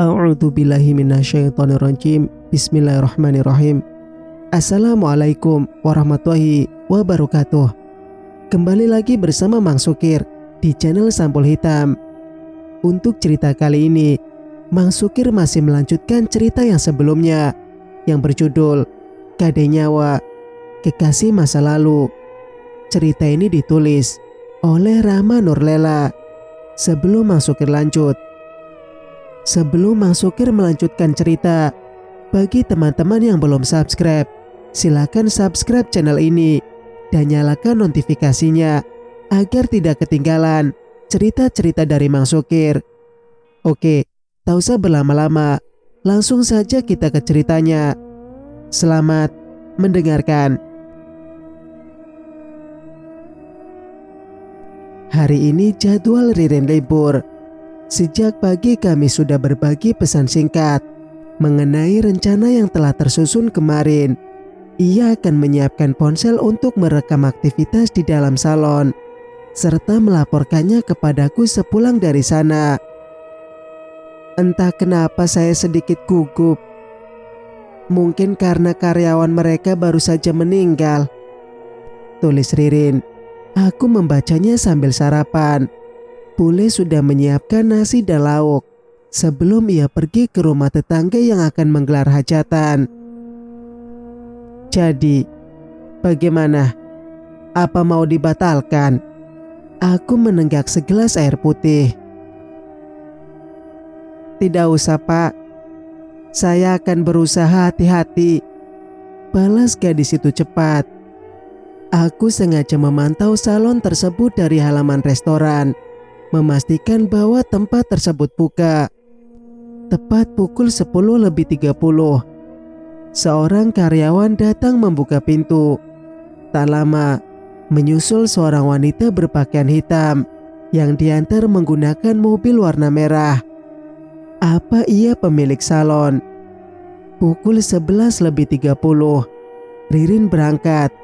A'udzu billahi minasyaitonir rajim. Bismillahirrahmanirrahim. Assalamualaikum warahmatullahi wabarakatuh. Kembali lagi bersama Mang Sukir di channel Sampul Hitam. Untuk cerita kali ini, Mang Sukir masih melanjutkan cerita yang sebelumnya yang berjudul Kade Nyawa, Kekasih Masa Lalu. Cerita ini ditulis oleh Rahma Nurlela. Sebelum Mang Sukir melanjutkan cerita, bagi teman-teman yang belum subscribe, silakan subscribe channel ini dan nyalakan notifikasinya agar tidak ketinggalan cerita-cerita dari Mang Sukir. Oke, tak usah berlama-lama, langsung saja kita ke ceritanya. Selamat mendengarkan. Hari ini jadwal Ririn libur. Sejak pagi kami sudah berbagi pesan singkat mengenai rencana yang telah tersusun kemarin. Ia akan menyiapkan ponsel untuk merekam aktivitas di dalam salon, serta melaporkannya kepadaku sepulang dari sana. Entah kenapa saya sedikit gugup. Mungkin karena karyawan mereka baru saja meninggal, tulis Ririn. Aku membacanya sambil sarapan. Bule sudah menyiapkan nasi dan lauk sebelum ia pergi ke rumah tetangga yang akan menggelar hajatan. Jadi, bagaimana? Apa mau dibatalkan? Aku menenggak segelas air putih. Tidak usah, Pak. Saya akan berusaha hati-hati, balas gadis itu cepat. Aku sengaja memantau salon tersebut dari halaman restoran, memastikan bahwa tempat tersebut buka. Tepat pukul 10:30, seorang karyawan datang membuka pintu. Tak lama, menyusul seorang wanita berpakaian hitam yang diantar menggunakan mobil warna merah. Apa ia pemilik salon? Pukul 11:30, Ririn berangkat.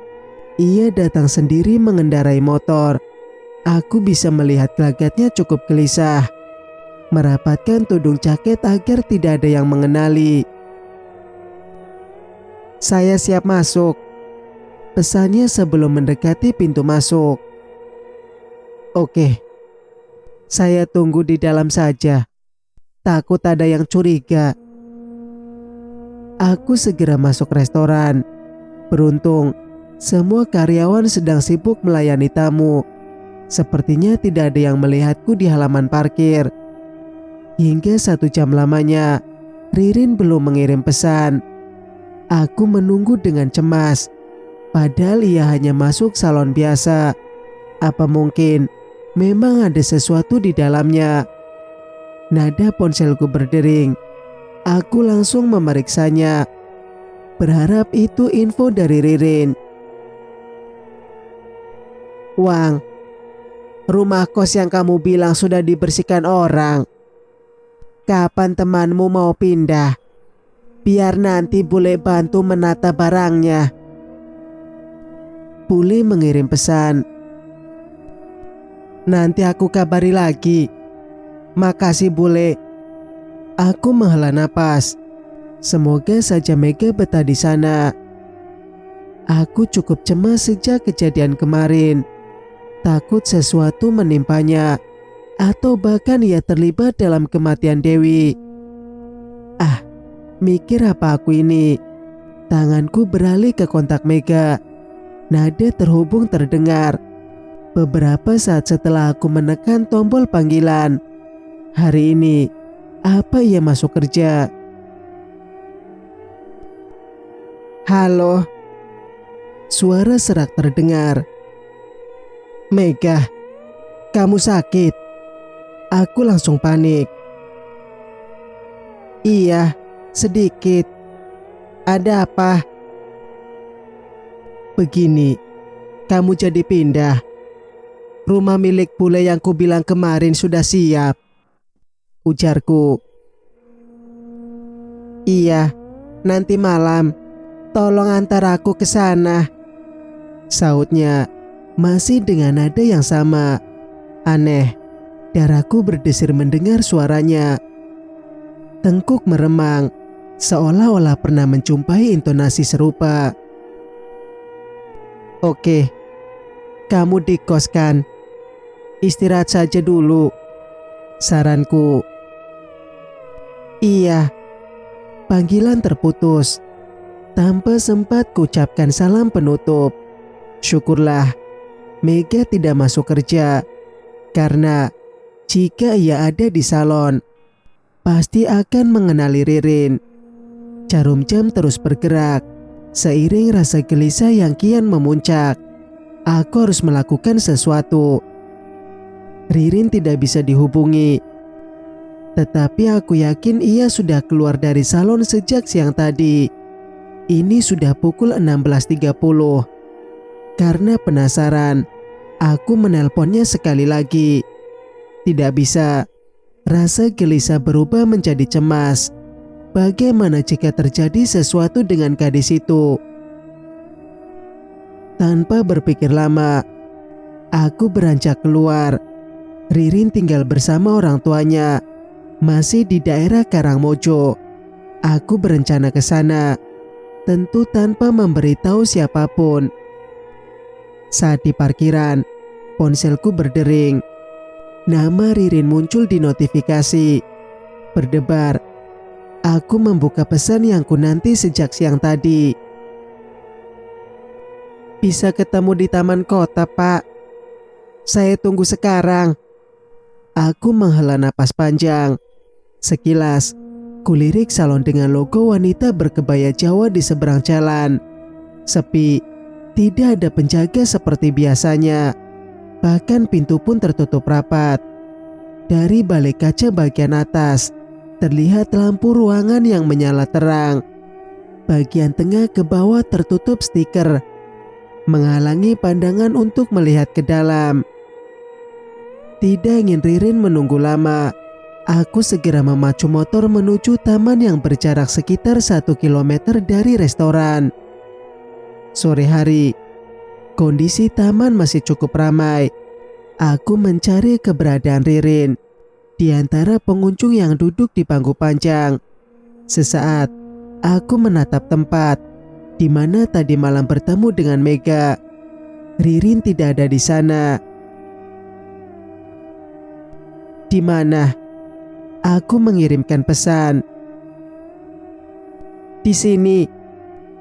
Ia datang sendiri mengendarai motor. Aku bisa melihat gelagatnya cukup gelisah, merapatkan tudung jaket agar tidak ada yang mengenali. Saya siap masuk, pesannya sebelum mendekati pintu masuk. Oke, saya tunggu di dalam saja. Takut ada yang curiga. Aku segera masuk restoran. Beruntung, semua karyawan sedang sibuk melayani tamu. Sepertinya tidak ada yang melihatku di halaman parkir. Hingga 1 jam lamanya, Ririn belum mengirim pesan. Aku menunggu dengan cemas, padahal ia hanya masuk salon biasa. Apa mungkin memang ada sesuatu di dalamnya? Nada ponselku berdering. Aku langsung memeriksanya, berharap itu info dari Ririn. Wang, rumah kos yang kamu bilang sudah dibersihkan orang. Kapan temanmu mau pindah? Biar nanti Bule bantu menata barangnya. Bule mengirim pesan. Nanti aku kabari lagi. Makasih Bule. Aku menghela napas. Semoga saja Mega betah di sana. Aku cukup cemas sejak kejadian kemarin. Takut sesuatu menimpanya, atau bahkan ia terlibat dalam kematian Dewi. Mikir apa aku ini? Tanganku beralih ke kontak Mega. Nada terhubung terdengar. Beberapa saat setelah aku menekan tombol panggilan. Hari ini, apa ia masuk kerja? Halo. Suara serak terdengar. Mega, kamu sakit? Aku langsung panik. Iya, sedikit. Ada apa? Begini, kamu jadi pindah. Rumah milik Bule yang kubilang kemarin sudah siap, ujarku. Iya, nanti malam. Tolong antar aku ke sana, sautnya. Masih dengan nada yang sama. Aneh, darahku berdesir mendengar suaranya. tengkuk meremang, seolah-olah pernah menjumpai intonasi serupa. "Oke, kamu di kos kan? Istirahat saja dulu," saranku. "Iya." Panggilan terputus. Tanpa sempat kuucapkan salam penutup. Syukurlah Mega tidak masuk kerja, karena jika ia ada di salon, pasti akan mengenali Ririn. Jarum jam terus bergerak, seiring rasa gelisah yang kian memuncak. Aku harus melakukan sesuatu. Ririn tidak bisa dihubungi, tetapi aku yakin ia sudah keluar dari salon sejak siang tadi. Ini sudah pukul 16.30. Karena penasaran, aku menelponnya sekali lagi. Tidak bisa. Rasa gelisah berubah menjadi cemas. Bagaimana jika terjadi sesuatu dengan gadis itu? Tanpa berpikir lama, aku beranjak keluar. Ririn tinggal bersama orang tuanya, masih di daerah Karangmojo. Aku berencana ke sana, tentu tanpa memberitahu siapapun. Saat di parkiran, ponselku berdering. Nama Ririn muncul di notifikasi. Berdebar. Aku membuka pesan yang kunanti sejak siang tadi. "Bisa ketemu di taman kota, Pak. Saya tunggu sekarang." Aku menghela napas panjang. Sekilas, kulirik salon dengan logo wanita berkebaya Jawa di seberang jalan. Sepi, tidak ada penjaga seperti biasanya. Bahkan pintu pun tertutup rapat. Dari balik kaca bagian atas, terlihat lampu ruangan yang menyala terang. Bagian tengah ke bawah tertutup stiker, menghalangi pandangan untuk melihat ke dalam. Tidak ingin Ririn menunggu lama, aku segera memacu motor menuju taman yang berjarak sekitar 1 kilometer dari restoran. Sore hari, kondisi taman masih cukup ramai. Aku mencari keberadaan Ririn di antara pengunjung yang duduk di bangku panjang. Sesaat, aku menatap tempat di mana tadi malam bertemu dengan Mega. Ririn tidak ada di sana. "Di mana?" Aku mengirimkan pesan. "Di sini,"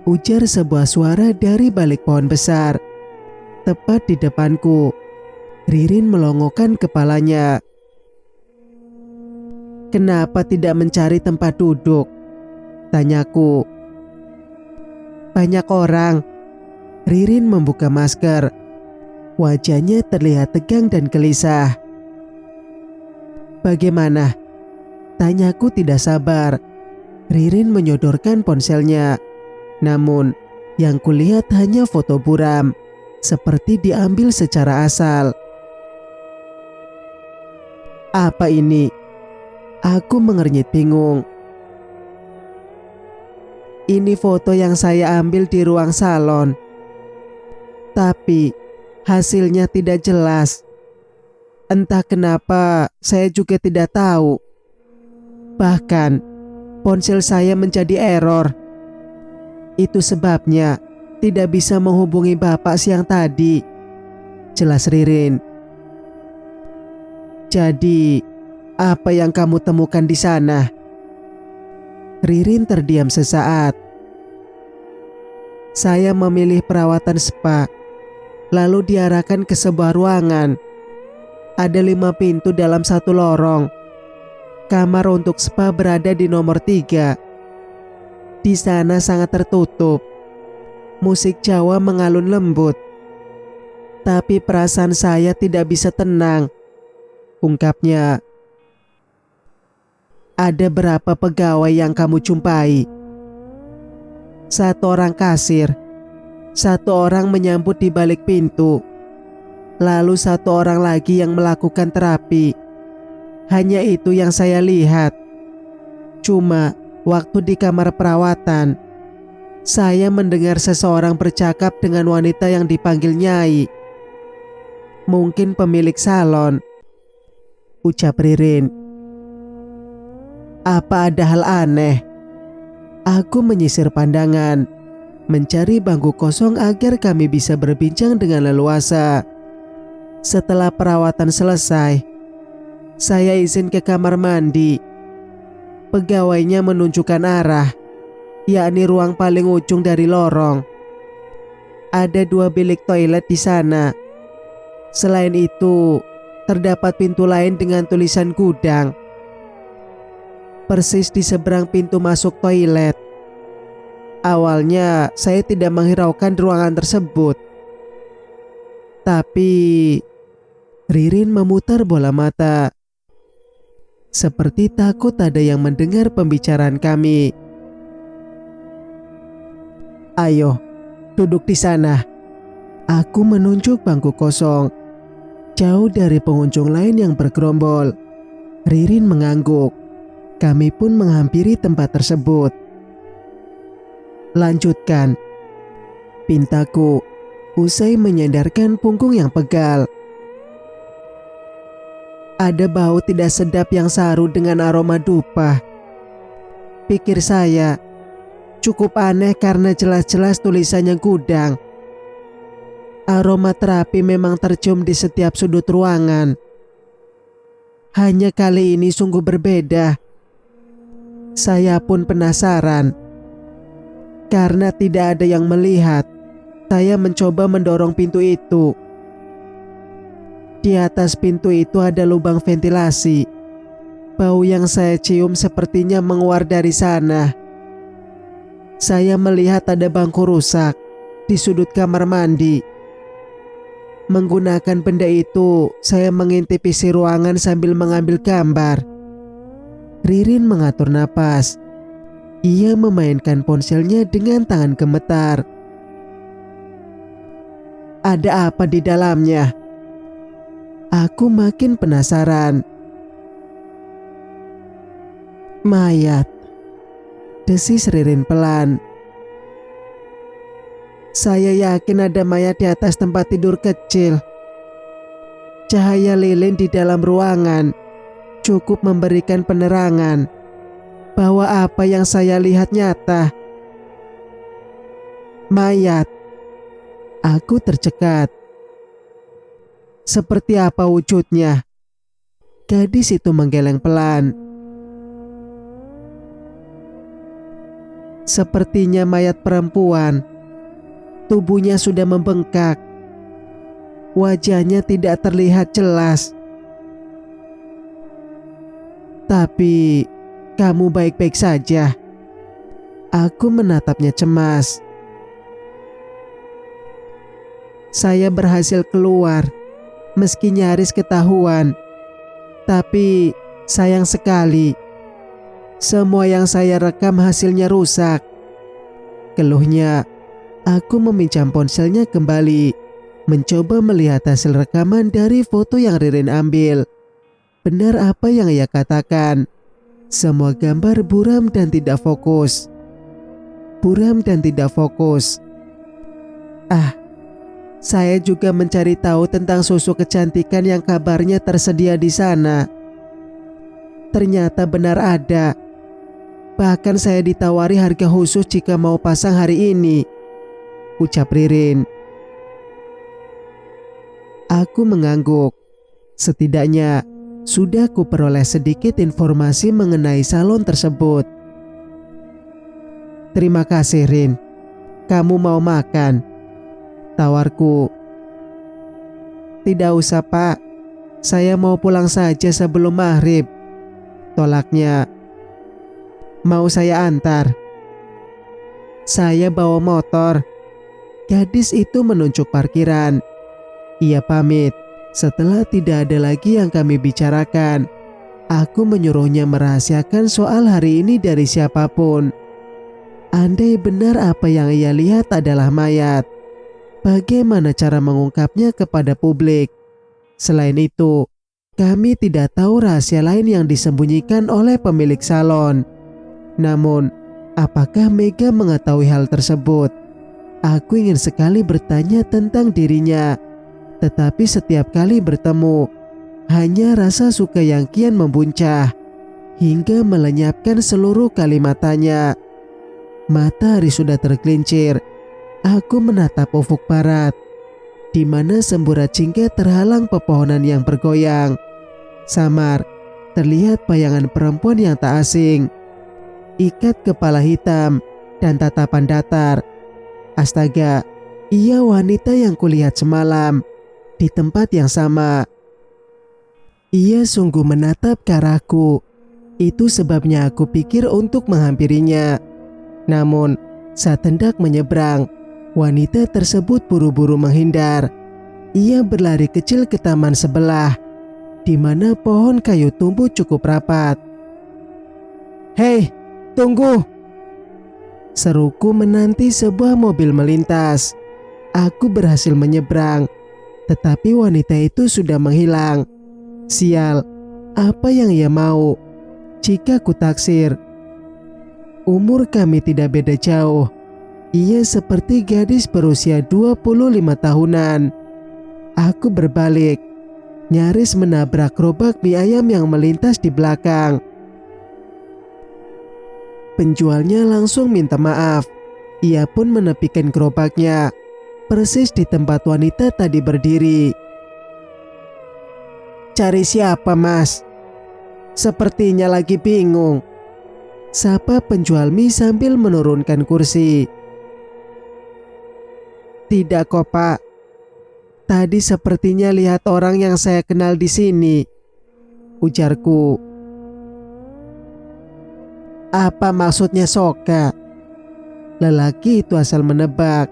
ujar sebuah suara dari balik pohon besar. Tepat di depanku, Ririn melongokkan kepalanya. "Kenapa tidak mencari tempat duduk?" tanyaku. "Banyak orang." Ririn membuka masker. Wajahnya terlihat tegang dan gelisah. "Bagaimana?" tanyaku tidak sabar. Ririn menyodorkan ponselnya. Namun, yang kulihat hanya foto buram, seperti diambil secara asal. "Apa ini?" Aku mengernyit bingung. "Ini foto yang saya ambil di ruang salon. Tapi hasilnya tidak jelas. Entah kenapa, saya juga tidak tahu. Bahkan, ponsel saya menjadi error. Itu sebabnya tidak bisa menghubungi Bapak siang tadi," jelas Ririn. "Jadi, apa yang kamu temukan di sana?" Ririn terdiam sesaat. "Saya memilih perawatan spa, lalu diarahkan ke sebuah ruangan. Ada 5 pintu dalam satu lorong. Kamar untuk spa berada di nomor 3. Di sana sangat tertutup. Musik Jawa mengalun lembut. Tapi perasaan saya tidak bisa tenang," ungkapnya. "Ada berapa pegawai yang kamu jumpai?" "1 orang kasir, 1 orang menyambut di balik pintu, lalu 1 orang lagi yang melakukan terapi. Hanya itu yang saya lihat. Cuma waktu di kamar perawatan, saya mendengar seseorang bercakap dengan wanita yang dipanggil Nyai. Mungkin pemilik salon," ucap Ririn. Apa ada hal aneh? Aku menyisir pandangan, mencari bangku kosong agar kami bisa berbincang dengan leluasa. Setelah perawatan selesai, saya izin ke kamar mandi. Pegawainya menunjukkan arah, yakni ruang paling ujung dari lorong. Ada 2 bilik toilet di sana. Selain itu, terdapat pintu lain dengan tulisan gudang, persis di seberang pintu masuk toilet. Awalnya saya tidak menghiraukan ruangan tersebut. Tapi Ririn memutar bola mata, seperti takut ada yang mendengar pembicaraan kami. Ayo, duduk di sana. Aku menunjuk bangku kosong, jauh dari pengunjung lain yang bergerombol. Ririn mengangguk. Kami pun menghampiri tempat tersebut. Lanjutkan, pintaku, usai menyandarkan punggung yang pegal. Ada bau tidak sedap yang saru dengan aroma dupa. Pikir saya, cukup aneh karena jelas-jelas tulisannya gudang. Aroma terapi memang tercium di setiap sudut ruangan. Hanya kali ini sungguh berbeda. Saya pun penasaran. Karena tidak ada yang melihat, saya mencoba mendorong pintu itu. Di atas pintu itu ada lubang ventilasi. Bau yang saya cium sepertinya menguar dari sana. Saya melihat ada bangku rusak di sudut kamar mandi. Menggunakan benda itu, saya mengintip isi ruangan sambil mengambil gambar. Ririn mengatur napas. Ia memainkan ponselnya dengan tangan gemetar. Ada apa di dalamnya? Aku makin penasaran. Mayat, desis Ririn pelan. Saya yakin ada mayat di atas tempat tidur kecil. Cahaya lilin di dalam ruangan cukup memberikan penerangan bahwa apa yang saya lihat nyata. Mayat. Aku tercekat. Seperti apa wujudnya? Gadis itu menggeleng pelan. Sepertinya mayat perempuan. Tubuhnya sudah membengkak. Wajahnya tidak terlihat jelas. Tapi kamu baik-baik saja. Aku menatapnya cemas. Saya berhasil keluar, meski nyaris ketahuan. Tapi sayang sekali, semua yang saya rekam hasilnya rusak. Keluhnya. Aku meminjam ponselnya kembali, mencoba melihat hasil rekaman dari foto yang Ririn ambil. Benar apa yang ia katakan. Semua gambar buram dan tidak fokus. Buram dan tidak fokus. Saya juga mencari tahu tentang susu kecantikan yang kabarnya tersedia di sana. Ternyata benar ada. Bahkan saya ditawari harga khusus jika mau pasang hari ini, ucap Ririn. Aku mengangguk. Setidaknya sudah kuperoleh sedikit informasi mengenai salon tersebut. Terima kasih, Rin. Kamu mau makan? Tawarku. Tidak usah, Pak. Saya mau pulang saja sebelum maghrib. Tolaknya. Mau saya antar? Saya bawa motor. Gadis itu menunjuk parkiran. Ia pamit. Setelah tidak ada lagi yang kami bicarakan, aku menyuruhnya merahasiakan soal hari ini dari siapapun. Andai benar apa yang ia lihat adalah mayat, bagaimana cara mengungkapnya kepada publik? Selain itu, kami tidak tahu rahasia lain yang disembunyikan oleh pemilik salon. Namun, apakah Mega mengetahui hal tersebut? Aku ingin sekali bertanya tentang dirinya. Tetapi setiap kali bertemu, hanya rasa suka yang kian membuncah. hingga melenyapkan seluruh kalimatannya. Matahari sudah tergelincir. Aku menatap ufuk barat, di mana semburat jingga terhalang pepohonan yang bergoyang. Samar, terlihat bayangan perempuan yang tak asing. Ikat kepala hitam dan tatapan datar. Astaga, ia wanita yang kulihat semalam di tempat yang sama. Ia sungguh menatap ke arahku. Itu sebabnya aku pikir untuk menghampirinya. Namun, saat hendak menyeberang, wanita tersebut buru-buru menghindar. Ia berlari kecil ke taman sebelah, di mana pohon kayu tumbuh cukup rapat. "Hei, tunggu!" seruku menanti sebuah mobil melintas. Aku berhasil menyeberang, tetapi wanita itu sudah menghilang. Sial, apa yang ia mau? Jika ku taksir, umur kami tidak beda jauh. Ia seperti gadis berusia 25 tahunan. Aku berbalik, nyaris menabrak gerobak mie ayam yang melintas di belakang. Penjualnya langsung minta maaf. Ia pun menepikan gerobaknya, persis di tempat wanita tadi berdiri. "Cari siapa, Mas? Sepertinya lagi bingung," sapa penjual mie sambil menurunkan kursi. "Tidak kok, Pak. Tadi sepertinya lihat orang yang saya kenal di sini," ujarku. "Apa maksudnya Soka?" Lelaki itu asal menebak,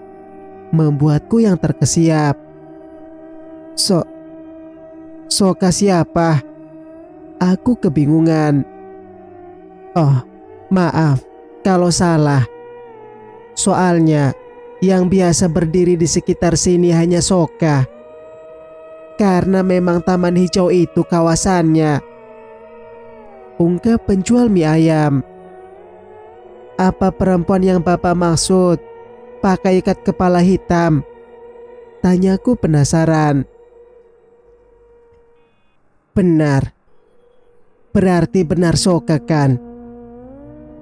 membuatku yang terkesiap. Soka siapa?" Aku kebingungan. "Oh, maaf kalau salah. Soalnya yang biasa berdiri di sekitar sini hanya Soka. Karena memang taman hijau itu kawasannya," ungkap penjual mie ayam. "Apa perempuan yang Bapak maksud pakai ikat kepala hitam?" tanyaku penasaran. "Benar. Berarti benar Soka kan?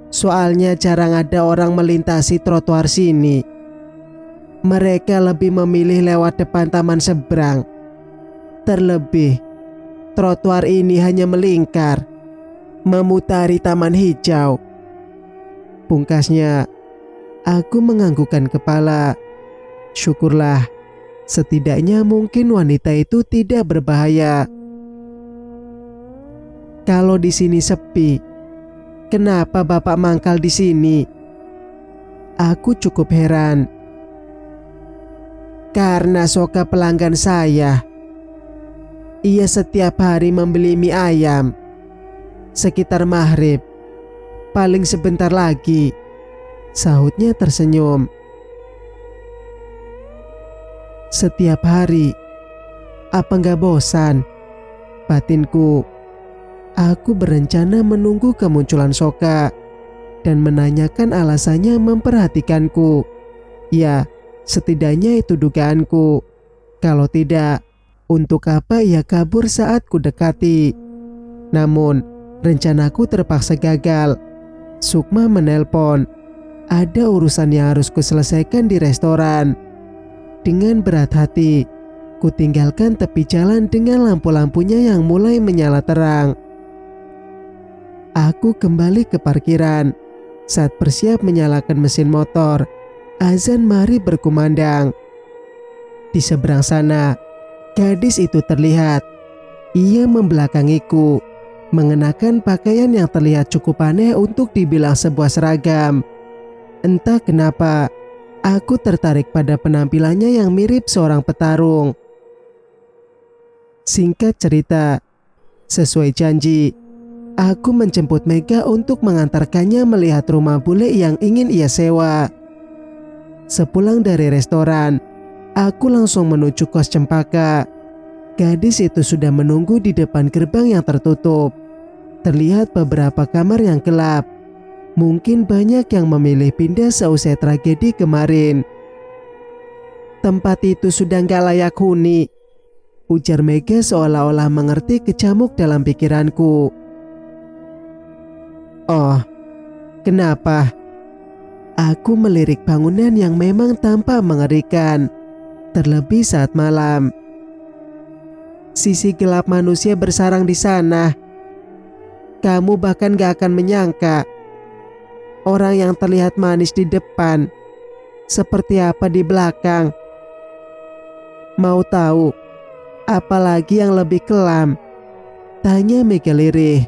Soalnya jarang ada orang melintasi trotoar sini. Mereka lebih memilih lewat depan taman seberang. Terlebih, trotoar ini hanya melingkar, memutari taman hijau." Pungkasnya, aku menganggukkan kepala. Syukurlah, setidaknya mungkin wanita itu tidak berbahaya. "Kalau di sini sepi, kenapa Bapak mangkal di sini?" Aku cukup heran. "Karena Soka pelanggan saya. Ia setiap hari membeli mie ayam. Sekitar maghrib, paling sebentar lagi," sahutnya tersenyum. "Setiap hari? Apa nggak bosan?" batinku. Aku berencana menunggu kemunculan Soka dan menanyakan alasannya memperhatikanku. Ya, setidaknya itu dugaanku. Kalau tidak, untuk apa ia kabur saat ku dekati? Namun, rencanaku terpaksa gagal. Sukma menelpon. Ada urusan yang harus kuselesaikan di restoran. Dengan berat hati, ku tinggalkan tepi jalan dengan lampu-lampunya yang mulai menyala terang. Aku kembali ke parkiran. Saat bersiap menyalakan mesin motor, azan maghrib berkumandang. Di seberang sana, gadis itu terlihat. Ia membelakangiku, mengenakan pakaian yang terlihat cukup aneh untuk dibilang sebuah seragam. Entah kenapa, aku tertarik pada penampilannya yang mirip seorang petarung. Singkat cerita, sesuai janji, aku menjemput Mega untuk mengantarkannya melihat rumah bule yang ingin ia sewa. Sepulang dari restoran, aku langsung menuju kos Cempaka. Gadis itu sudah menunggu di depan gerbang yang tertutup. Terlihat beberapa kamar yang gelap. Mungkin banyak yang memilih pindah seusai tragedi kemarin. "Tempat itu sudah gak layak huni," ujar Mega seolah-olah mengerti kecamuk dalam pikiranku. Oh, kenapa? Aku melirik bangunan yang memang tampak mengerikan, terlebih saat malam. Sisi gelap manusia bersarang di sana. Kamu bahkan gak akan menyangka orang yang terlihat manis di depan seperti apa di belakang. Mau tahu apalagi yang lebih kelam? Tanya Mega lirih.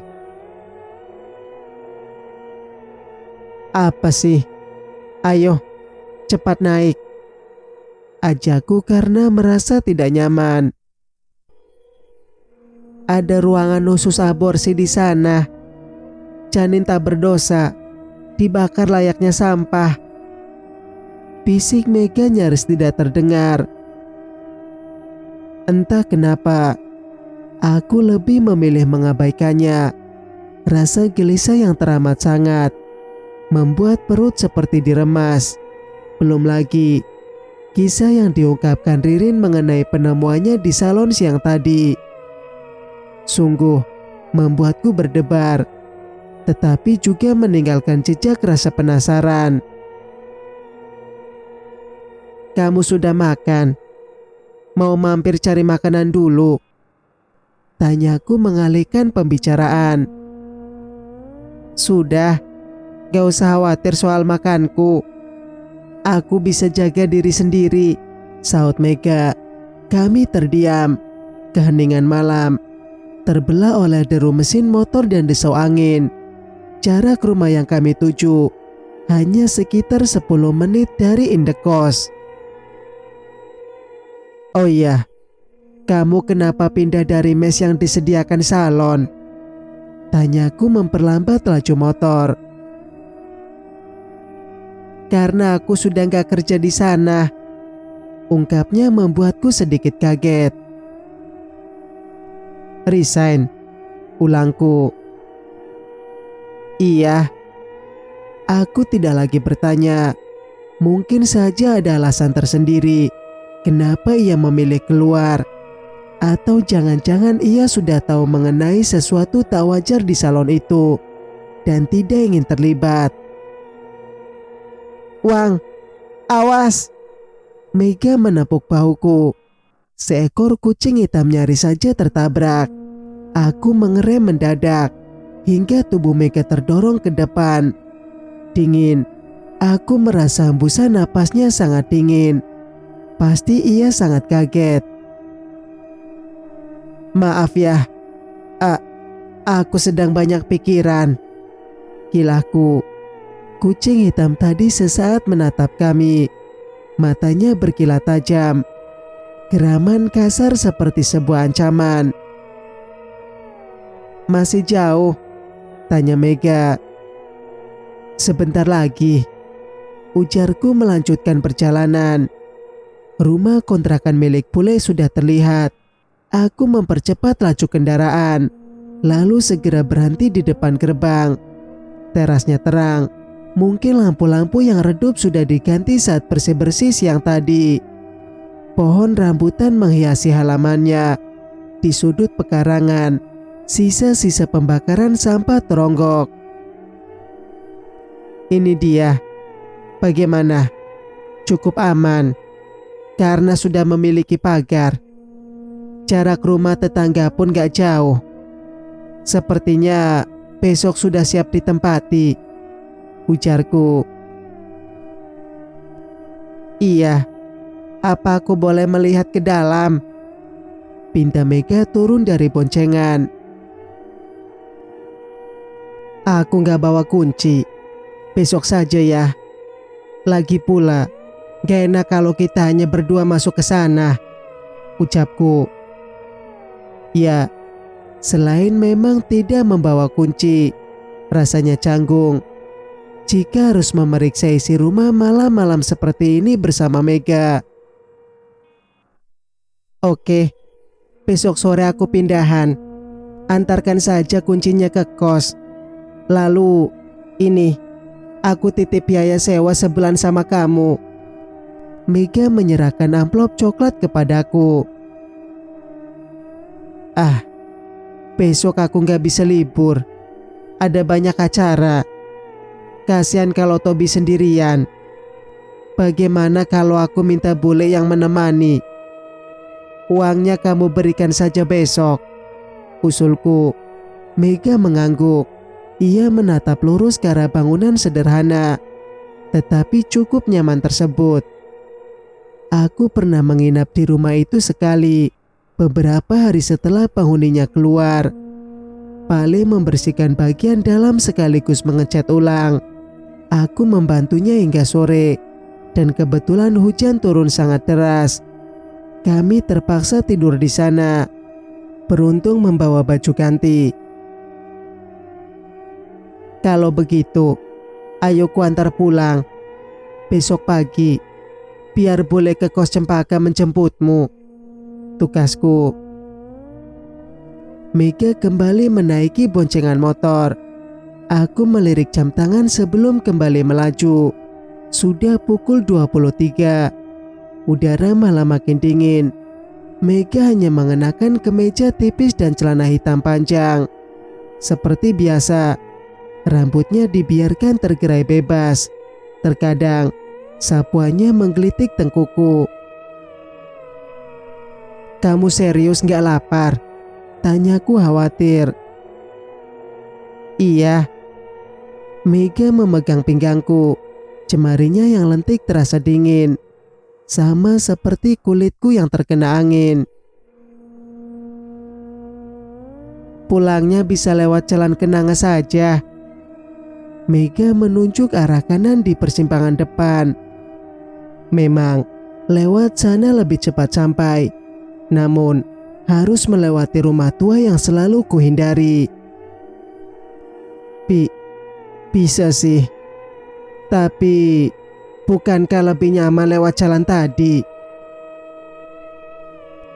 Apa sih? Ayo, cepat naik. Ajakku karena merasa tidak nyaman. Ada ruangan khusus aborsi di sana. Janin tak berdosa, dibakar layaknya sampah. Bisik Mega nyaris tidak terdengar. Entah kenapa, aku lebih memilih mengabaikannya. Rasa gelisah yang teramat sangat membuat perut seperti diremas. Belum lagi kisah yang diungkapkan Ririn mengenai penemuannya di salon siang tadi. Sungguh membuatku berdebar, tetapi juga meninggalkan jejak rasa penasaran. Kamu sudah makan? Mau mampir cari makanan dulu? Tanyaku mengalihkan pembicaraan. Sudah, gak usah khawatir soal makanku. Aku bisa jaga diri sendiri, saut Mega. Kami terdiam. Keheningan malam terbelah oleh deru mesin motor dan desau angin. Jarak rumah yang kami tuju hanya sekitar 10 menit dari indekos. Oh iya, kamu kenapa pindah dari mes yang disediakan salon? Tanyaku memperlambat laju motor. Karena aku sudah gak kerja di sana, ungkapnya membuatku sedikit kaget. Resign, ulangku. Iya. Aku tidak lagi bertanya. Mungkin saja ada alasan tersendiri kenapa ia memilih keluar. Atau jangan-jangan ia sudah tahu mengenai sesuatu tak wajar di salon itu dan tidak ingin terlibat. Wang, awas! Mega menepuk bahuku. Seekor kucing hitam nyaris saja tertabrak. Aku mengerem mendadak hingga tubuh Mega terdorong ke depan. Dingin. Aku merasa hembusan napasnya sangat dingin. Pasti ia sangat kaget. Maaf ya, aku sedang banyak pikiran. Kilahku. Kucing hitam tadi sesaat menatap kami. Matanya berkilat tajam. Geraman kasar seperti sebuah ancaman. Masih jauh? Tanya Mega. Sebentar lagi, ujarku melanjutkan perjalanan. Rumah kontrakan milik bule sudah terlihat. Aku mempercepat laju kendaraan, lalu segera berhenti di depan gerbang. Terasnya terang, mungkin lampu-lampu yang redup sudah diganti saat bersih-bersih siang tadi. Pohon rambutan menghiasi halamannya. Di sudut pekarangan, sisa-sisa pembakaran sampah teronggok. Ini dia. Bagaimana? Cukup aman karena sudah memiliki pagar. Jarak rumah tetangga pun gak jauh. Sepertinya besok sudah siap ditempati, ujarku. Iya, apa aku boleh melihat ke dalam? Pinta Mega turun dari boncengan. Aku gak bawa kunci. Besok saja ya. Lagi pula, gak enak kalau kita hanya berdua masuk ke sana, ucapku. Ya, selain memang tidak membawa kunci, rasanya canggung jika harus memeriksa isi rumah malam-malam seperti ini bersama Mega. Oke, besok sore aku pindahan. Antarkan saja kuncinya ke kos. Lalu, ini, aku titip biaya sewa sebulan sama kamu. Mega menyerahkan amplop coklat kepadaku. Besok aku gak bisa libur. Ada banyak acara. Kasihan kalau Tobi sendirian. Bagaimana kalau aku minta bule yang menemani? Uangnya kamu berikan saja besok, usulku. Mega mengangguk. Ia menatap lurus ke arah bangunan sederhana, tetapi cukup nyaman tersebut. Aku pernah menginap di rumah itu sekali, beberapa hari setelah penghuninya keluar. Pale membersihkan bagian dalam sekaligus mengecat ulang. Aku membantunya hingga sore, dan kebetulan hujan turun sangat deras. Kami terpaksa tidur di sana. Beruntung membawa baju ganti. Kalau begitu, ayo kuantar pulang. Besok pagi, biar boleh ke kos Cempaka menjemputmu, tugasku. Mega kembali menaiki boncengan motor. Aku melirik jam tangan sebelum kembali melaju. Sudah pukul 23. Udara malah makin dingin. Mega hanya mengenakan kemeja tipis dan celana hitam panjang. Seperti biasa, rambutnya dibiarkan tergerai bebas. Terkadang, sapuannya menggelitik tengkuku. Kamu serius gak lapar? Tanyaku khawatir. Iya. Mega memegang pinggangku. Jemarinya yang lentik terasa dingin, sama seperti kulitku yang terkena angin. Pulangnya bisa lewat Jalan Kenanga saja. Mega menunjuk arah kanan di persimpangan depan. Memang, lewat sana lebih cepat sampai. Namun, harus melewati rumah tua yang selalu kuhindari. Bisa sih. Tapi, bukankah lebih nyaman lewat jalan tadi?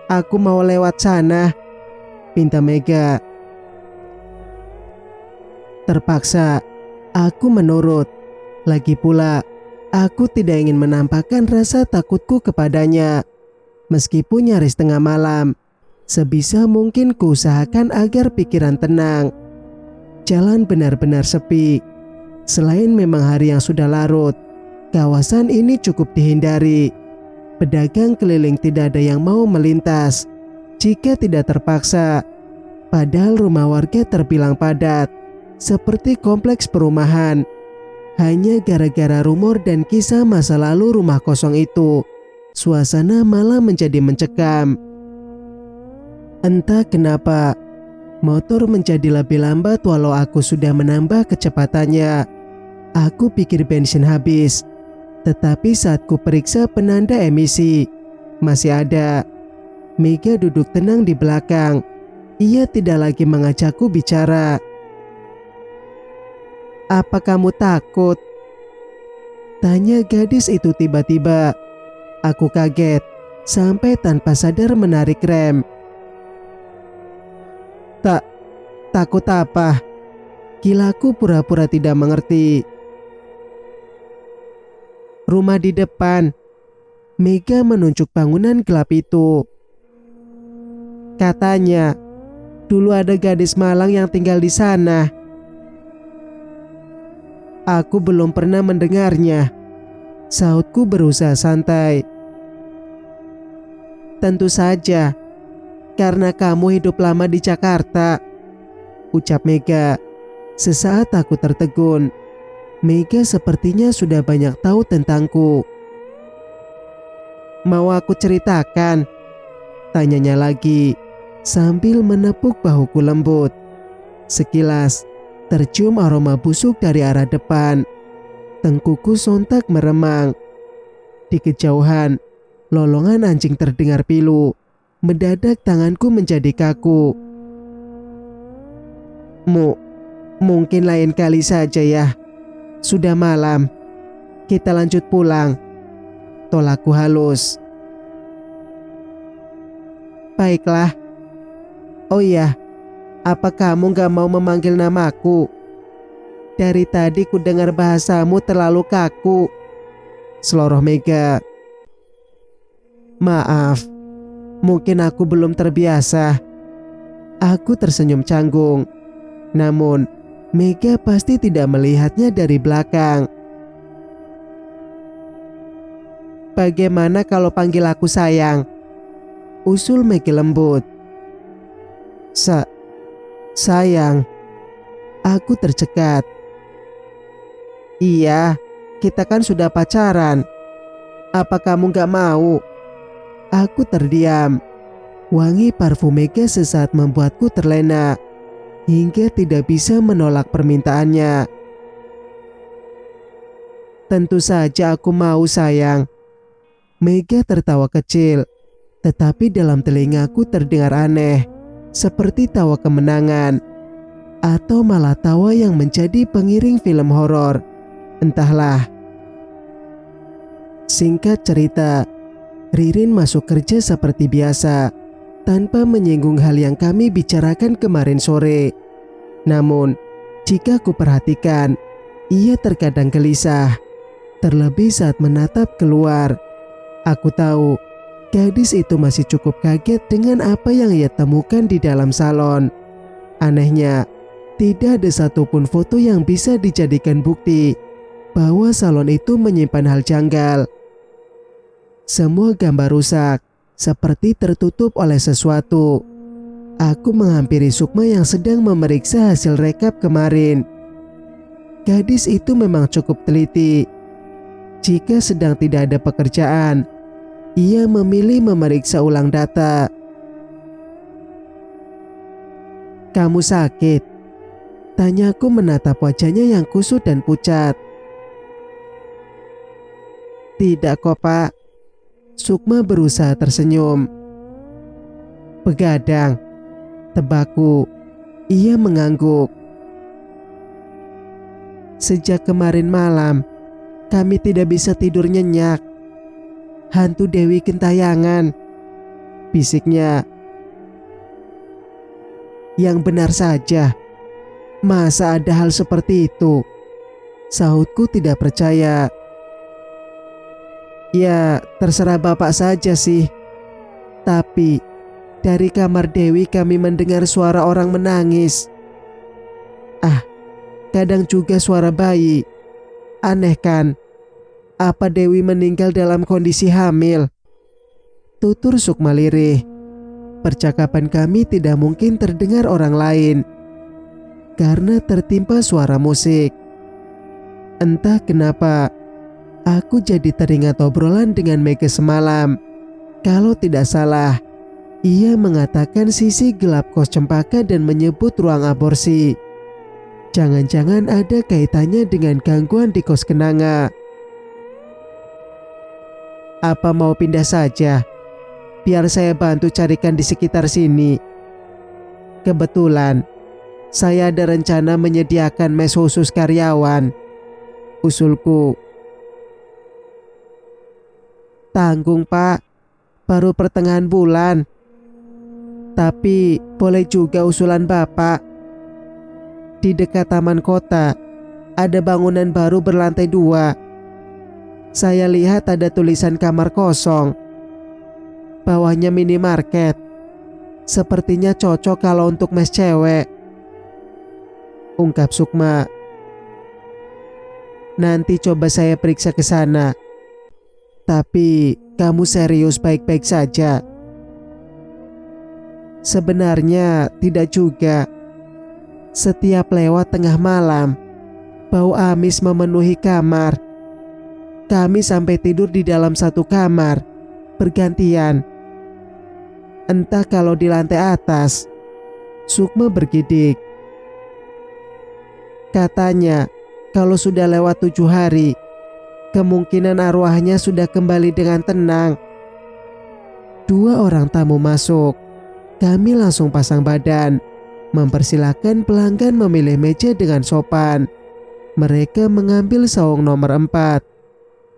Aku mau lewat sana, pinta Mega. Terpaksa, aku menurut. Lagi pula, aku tidak ingin menampakkan rasa takutku kepadanya. Meskipun nyaris tengah malam, sebisa mungkin kuusahakan agar pikiran tenang. Jalan benar-benar sepi. Selain memang hari yang sudah larut, kawasan ini cukup dihindari. Pedagang keliling tidak ada yang mau melintas jika tidak terpaksa. Padahal rumah warga terbilang padat, seperti kompleks perumahan. Hanya gara-gara rumor dan kisah masa lalu rumah kosong itu, suasana malah menjadi mencekam. Entah kenapa, motor menjadi lebih lambat walau aku sudah menambah kecepatannya. Aku pikir bensin habis, tetapi saat ku periksa penanda emisi, masih ada. Mega duduk tenang di belakang. Ia tidak lagi mengajakku bicara. Apa kamu takut? Tanya gadis itu tiba-tiba. Aku kaget, sampai tanpa sadar menarik rem. Takut apa? Kilaku pura-pura tidak mengerti. Rumah di depan. Mega menunjuk bangunan gelap itu. Katanya, dulu ada gadis Malang yang tinggal di sana. Aku belum pernah mendengarnya, sautku berusaha santai. Tentu saja, karena kamu hidup lama di Jakarta, ucap Mega. Sesaat aku tertegun. Mega sepertinya sudah banyak tahu tentangku. Mau aku ceritakan? Tanyanya lagi, sambil menepuk bahuku lembut. Sekilas, tercium aroma busuk dari arah depan. Tengkuku sontak meremang. Di kejauhan, lolongan anjing terdengar pilu. Mendadak tanganku menjadi kaku. Mungkin lain kali saja ya. Sudah malam. Kita lanjut pulang. Tolakku halus. Baiklah. Oh iya, apa kamu gak mau memanggil namaku? Dari tadi ku dengar bahasamu terlalu kaku. Seloroh Mega. Maaf, mungkin aku belum terbiasa. Aku tersenyum canggung. Namun, Mega pasti tidak melihatnya dari belakang. "Bagaimana kalau panggil aku sayang?" usul Mega lembut. Sayang." Aku tercekat. "Iya, kita kan sudah pacaran. Apa kamu gak mau?" Aku terdiam. Wangi parfum Mega sesaat membuatku terlena hingga tidak bisa menolak permintaannya. "Tentu saja aku mau sayang." Mega tertawa kecil, tetapi dalam telingaku terdengar aneh, seperti tawa kemenangan, atau malah tawa yang menjadi pengiring film horor. Entahlah. Singkat cerita, Ririn masuk kerja seperti biasa, tanpa menyinggung hal yang kami bicarakan kemarin sore. Namun, jika ku perhatikan, ia terkadang gelisah, terlebih saat menatap keluar. Aku tahu, gadis itu masih cukup kaget dengan apa yang ia temukan di dalam salon. Anehnya, tidak ada satupun foto yang bisa dijadikan bukti bahwa salon itu menyimpan hal janggal. Semua gambar rusak, seperti tertutup oleh sesuatu. Aku menghampiri Sukma yang sedang memeriksa hasil rekap kemarin. Gadis itu memang cukup teliti. Jika sedang tidak ada pekerjaan, ia memilih memeriksa ulang data. "Kamu sakit?" tanyaku menatap wajahnya yang kusut dan pucat. "Tidak kok, Pak." Sukma berusaha tersenyum. "Begadang," tebakku. Ia mengangguk. "Sejak kemarin malam, kami tidak bisa tidur nyenyak. Hantu Dewi Gentayangan," bisiknya. "Yang benar saja. Masa ada hal seperti itu?" Sahutku tidak percaya. "Ya, terserah Bapak saja sih. Tapi dari kamar Dewi kami mendengar suara orang menangis. Kadang juga suara bayi. Aneh kan? Apa Dewi meninggal dalam kondisi hamil?" tutur Sukma lirih. Percakapan kami tidak mungkin terdengar orang lain karena tertimpa suara musik. Entah kenapa, aku jadi teringat obrolan dengan Mega semalam. Kalau tidak salah, ia mengatakan sisi gelap kos Cempaka dan menyebut ruang aborsi. Jangan-jangan ada kaitannya dengan gangguan di kos Kenanga. "Apa mau pindah saja? Biar saya bantu carikan di sekitar sini. Kebetulan, saya ada rencana menyediakan mes khusus karyawan," usulku. "Tanggung, Pak. Baru pertengahan bulan. Tapi boleh juga usulan Bapak. Di dekat taman kota ada bangunan baru berlantai 2. Saya lihat ada tulisan kamar kosong. Bawahnya minimarket. Sepertinya cocok kalau untuk mes cewek," ungkap Sukma. "Nanti coba saya periksa ke sana. Tapi kamu serius baik-baik saja?" "Sebenarnya tidak juga. Setiap lewat tengah malam, bau amis memenuhi kamar. Kami sampai tidur di dalam satu kamar, bergantian. Entah kalau di lantai atas." Sukma bergidik. "Katanya kalau sudah lewat 7 hari, kemungkinan arwahnya sudah kembali dengan tenang." 2 orang tamu masuk. Kami langsung pasang badan, mempersilahkan pelanggan memilih meja dengan sopan. Mereka mengambil saung nomor 4.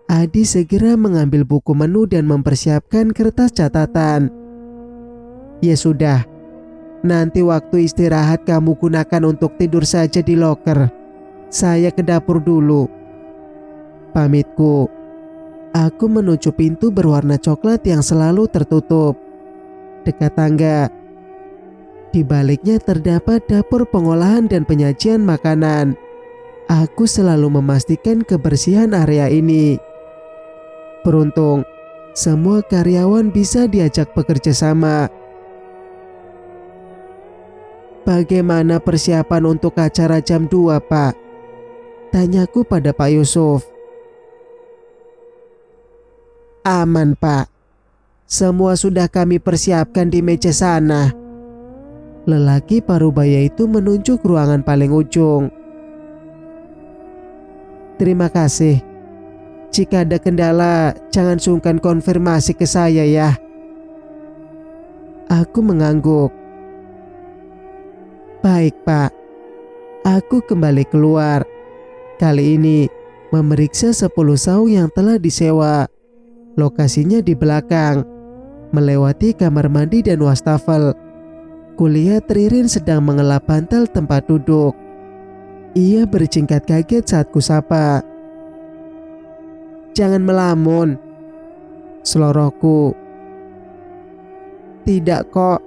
Adi segera mengambil buku menu dan mempersiapkan kertas catatan. "Ya sudah, nanti waktu istirahat kamu gunakan untuk tidur saja di loker. Saya ke dapur dulu," pamitku. Aku menuju pintu berwarna coklat yang selalu tertutup, dekat tangga. Di baliknya terdapat dapur pengolahan dan penyajian makanan. Aku selalu memastikan kebersihan area ini. Beruntung, semua karyawan bisa diajak bekerja sama. Bagaimana persiapan untuk acara jam 2, Pak? Tanyaku pada Pak Yusuf. Aman, Pak. Semua sudah kami persiapkan di meja sana. Lelaki parubaya itu menunjuk ruangan paling ujung. Terima kasih. Jika ada kendala, jangan sungkan konfirmasi ke saya ya. Aku mengangguk. Baik, Pak. Aku kembali keluar. Kali ini memeriksa 10 saung yang telah disewa. Lokasinya di belakang, melewati kamar mandi dan wastafel. Kulihat Ririn sedang mengelap bantal tempat duduk. Ia berjingkat kaget saat kusapa. Jangan melamun, selorohku. Tidak kok.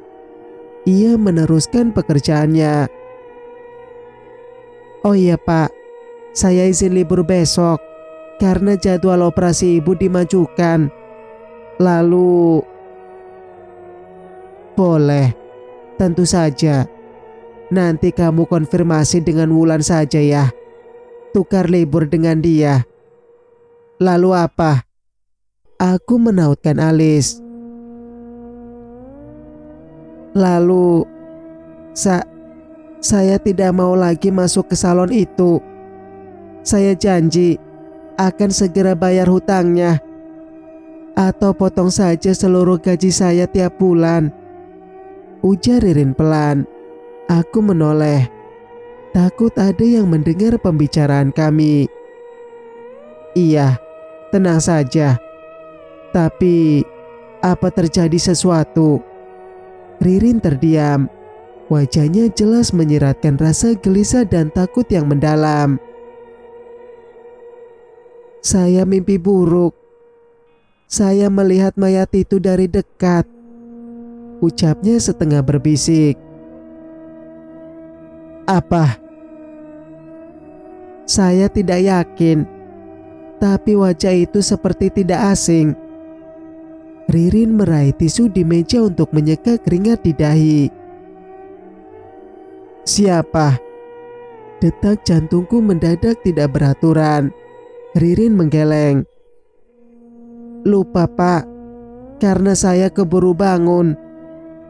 Ia meneruskan pekerjaannya. Oh iya, Pak, saya izin libur besok karena jadwal operasi ibu dimajukan. Lalu... Boleh, tentu saja. Nanti kamu konfirmasi dengan Wulan saja ya. Tukar libur dengan dia. Lalu apa? Aku menautkan alis. Lalu... Saya tidak mau lagi masuk ke salon itu. Saya janji akan segera bayar hutangnya. Atau potong saja seluruh gaji saya tiap bulan. Ujar Ririn pelan. Aku menoleh. Takut ada yang mendengar pembicaraan kami. Iya, tenang saja. Tapi, apa terjadi sesuatu? Ririn terdiam. Wajahnya jelas menyiratkan rasa gelisah dan takut yang mendalam. Saya mimpi buruk. Saya melihat mayat itu dari dekat. Ucapnya setengah berbisik. Apa? Saya tidak yakin. Tapi wajah itu seperti tidak asing. Ririn meraih tisu di meja untuk menyeka keringat di dahi. Siapa? Detak jantungku mendadak tidak beraturan. Ririn menggeleng. Lupa, Pak. Karena saya keburu bangun.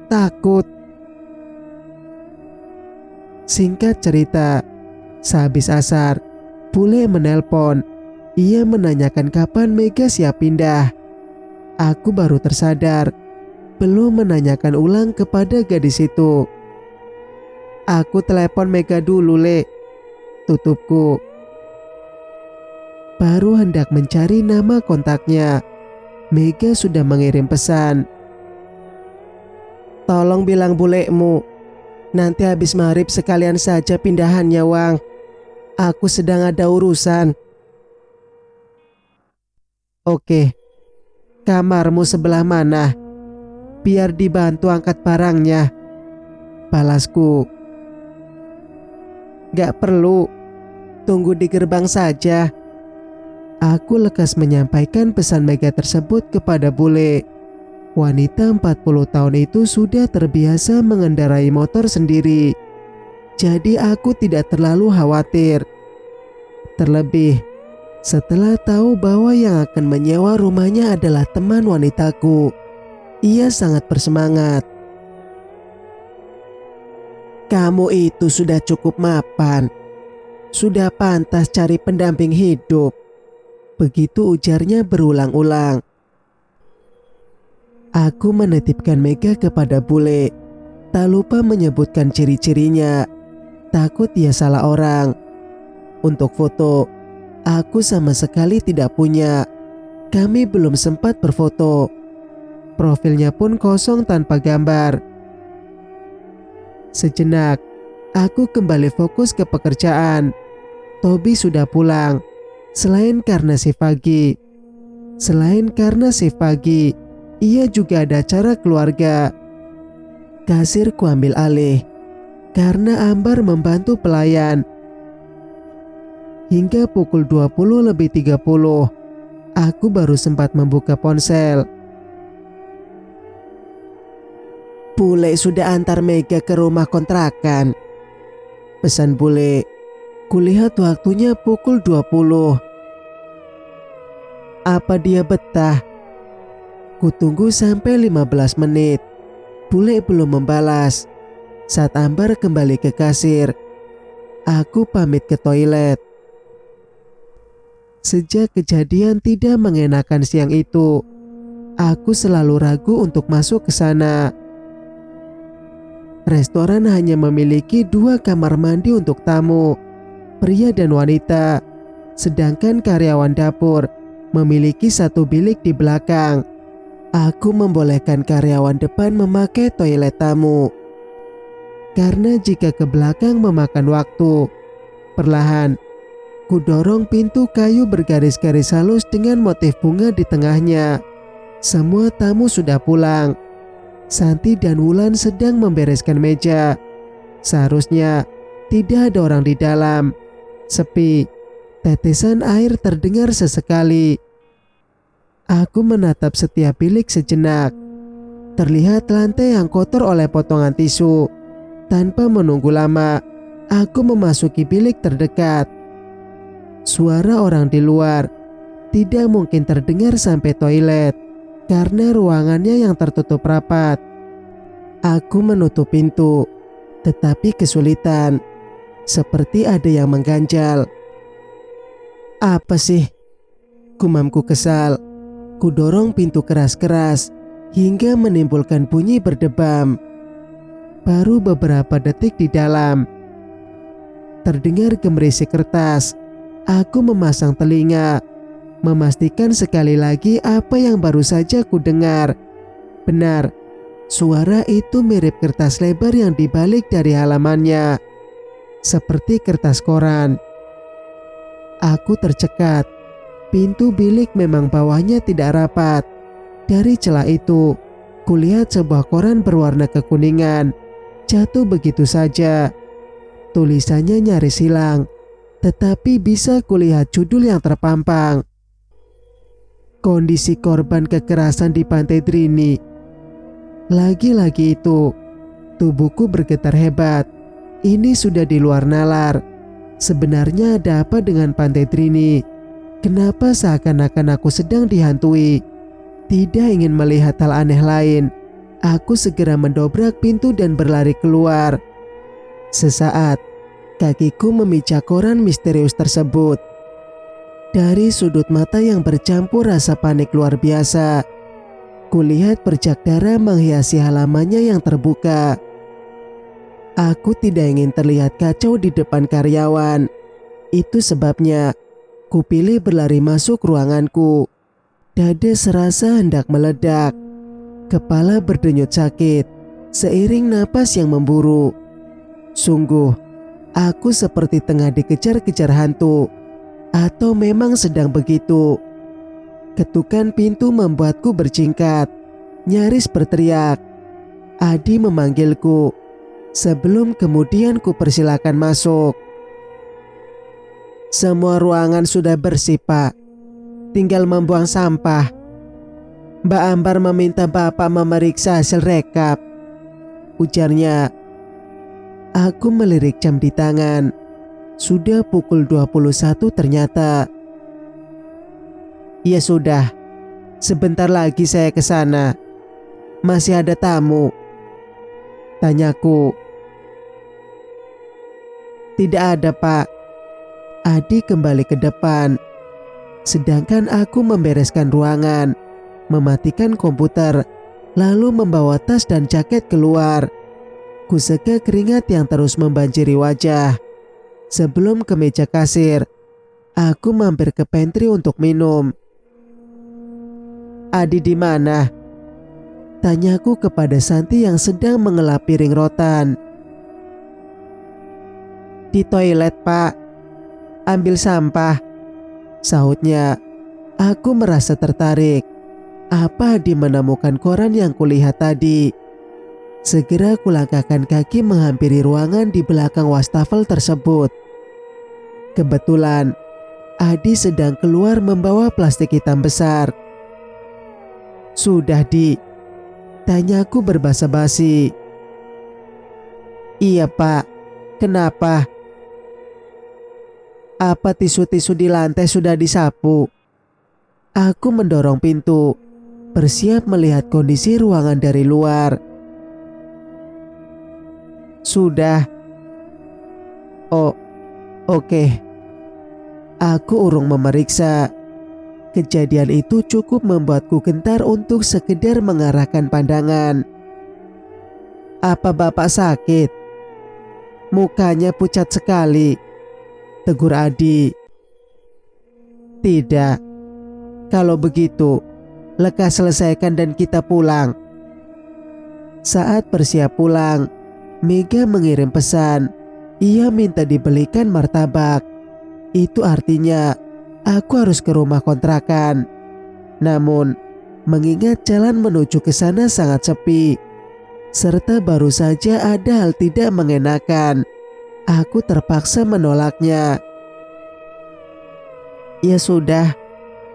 Takut. Singkat cerita, sehabis asar, Bule menelpon. Ia menanyakan kapan Mega siap pindah. Aku baru tersadar, belum menanyakan ulang kepada gadis itu. Aku telepon Mega dulu, Le. Tutupku. Baru hendak mencari nama kontaknya, Mega sudah mengirim pesan. Tolong bilang bulekmu, nanti habis maghrib sekalian saja pindahannya, Wang. Aku sedang ada urusan. Oke, kamarmu sebelah mana? Biar dibantu angkat barangnya. Balasku. Gak perlu, tunggu di gerbang saja. Aku lekas menyampaikan pesan Mega tersebut kepada Bule. Wanita 40 tahun itu sudah terbiasa mengendarai motor sendiri. Jadi aku tidak terlalu khawatir. Terlebih, setelah tahu bahwa yang akan menyewa rumahnya adalah teman wanitaku, ia sangat bersemangat. Kamu itu sudah cukup mapan. Sudah pantas cari pendamping hidup. Begitu ujarnya berulang-ulang. Aku menitipkan Mega kepada Bule. Tak lupa menyebutkan ciri-cirinya. Takut dia salah orang. Untuk foto, aku sama sekali tidak punya. Kami belum sempat berfoto. Profilnya pun kosong tanpa gambar. Sejenak, aku kembali fokus ke pekerjaan. Tobi sudah pulang. Selain karena shift pagi, ia juga ada acara keluarga. kasir kuambil alih karena Ambar membantu pelayan. Hingga pukul 20.30 aku baru sempat membuka ponsel. "Bule sudah antar Mega ke rumah kontrakan," pesan bule. Kulihat waktunya pukul 20. "Apa dia betah?" Kutunggu sampai 15 menit. Bule belum membalas. Saat Ambar kembali ke kasir, aku pamit ke toilet. Sejak kejadian tidak mengenakan siang itu, aku selalu ragu untuk masuk ke sana. Restoran hanya memiliki 2 kamar mandi untuk tamu, pria dan wanita, sedangkan karyawan dapur memiliki 1 bilik di belakang. Aku membolehkan karyawan depan memakai toilet tamu. Karena jika ke belakang memakan waktu, perlahan kudorong pintu kayu bergaris-garis halus dengan motif bunga di tengahnya. Semua tamu sudah pulang. Santi dan Wulan sedang membereskan meja. Seharusnya tidak ada orang di dalam. Sepi. Tetesan air terdengar sesekali. Aku menatap setiap bilik sejenak. Terlihat lantai yang kotor oleh potongan tisu. Tanpa menunggu lama, aku memasuki bilik terdekat. Suara orang di luar tidak mungkin terdengar sampai toilet karena ruangannya yang tertutup rapat. Aku menutup pintu, tetapi kesulitan. Seperti ada yang mengganjal. "Apa sih?" gumamku kesal. Kudorong pintu keras-keras hingga menimbulkan bunyi berdebam. Baru beberapa detik di dalam, terdengar gemerisik kertas. Aku memasang telinga, memastikan sekali lagi apa yang baru saja ku dengar. Benar, suara itu mirip kertas lebar yang dibalik dari halamannya, seperti kertas koran. Aku tercekat. Pintu bilik memang bawahnya tidak rapat. Dari celah itu, kulihat sebuah koran berwarna kekuningan jatuh begitu saja. Tulisannya nyaris hilang, tetapi bisa kulihat judul yang terpampang. "Kondisi korban kekerasan di Pantai Drini." Lagi-lagi itu, tubuhku bergetar hebat. Ini sudah di luar nalar. Sebenarnya ada apa dengan Pantai Drini? Kenapa seakan-akan aku sedang dihantui? Tidak ingin melihat hal aneh lain, aku segera mendobrak pintu dan berlari keluar. Sesaat, kakiku memijak koran misterius tersebut. Dari sudut mata yang bercampur rasa panik luar biasa, kulihat bercak darah menghiasi halamannya yang terbuka. Aku tidak ingin terlihat kacau di depan karyawan. Itu sebabnya kupilih berlari masuk ruanganku. Dada serasa hendak meledak. Kepala berdenyut sakit seiring napas yang memburu. Sungguh, aku seperti tengah dikejar-kejar hantu. Atau memang sedang begitu. Ketukan pintu membuatku berjingkat, nyaris berteriak. Adi memanggilku. Sebelum kemudian ku persilakan masuk. "Semua ruangan sudah bersih, Pak. Tinggal membuang sampah. Mbak Ambar meminta Bapak memeriksa hasil rekap," ujarnya. Aku melirik jam di tangan. Sudah pukul 21 ternyata. "Ya sudah, sebentar lagi saya ke sana. Masih ada tamu?" tanyaku. "Tidak ada, Pak." Adi kembali ke depan. Sedangkan aku membereskan ruangan, mematikan komputer, lalu membawa tas dan jaket keluar. Kuseka keringat yang terus membanjiri wajah. Sebelum ke meja kasir, aku mampir ke pantry untuk minum. "Adi di mana?" tanyaku kepada Santi yang sedang mengelap piring rotan. "Di toilet, Pak. Ambil sampah," sahutnya. Aku merasa tertarik. Apa Adi menemukan koran yang kulihat tadi? Segera kulangkahkan kaki menghampiri ruangan di belakang wastafel tersebut. Kebetulan Adi sedang keluar membawa plastik hitam besar. "Sudah, Di?" tanyaku berbahasa basi. "Iya, Pak. Kenapa? Apa tisu-tisu di lantai sudah disapu?" Aku mendorong pintu, bersiap melihat kondisi ruangan dari luar. "Sudah." "Oh, oke." Aku urung memeriksa. Kejadian itu cukup membuatku gentar untuk sekedar mengarahkan pandangan. "Apa Bapak sakit? Mukanya pucat sekali," tegur Adi. "Tidak. Kalau begitu, lekas selesaikan dan kita pulang." Saat bersiap pulang, Mega mengirim pesan. Ia minta dibelikan martabak. Itu artinya aku harus ke rumah kontrakan. Namun, mengingat jalan menuju ke sana sangat sepi, serta baru saja ada hal tidak mengenakan, aku terpaksa menolaknya. "Ya sudah,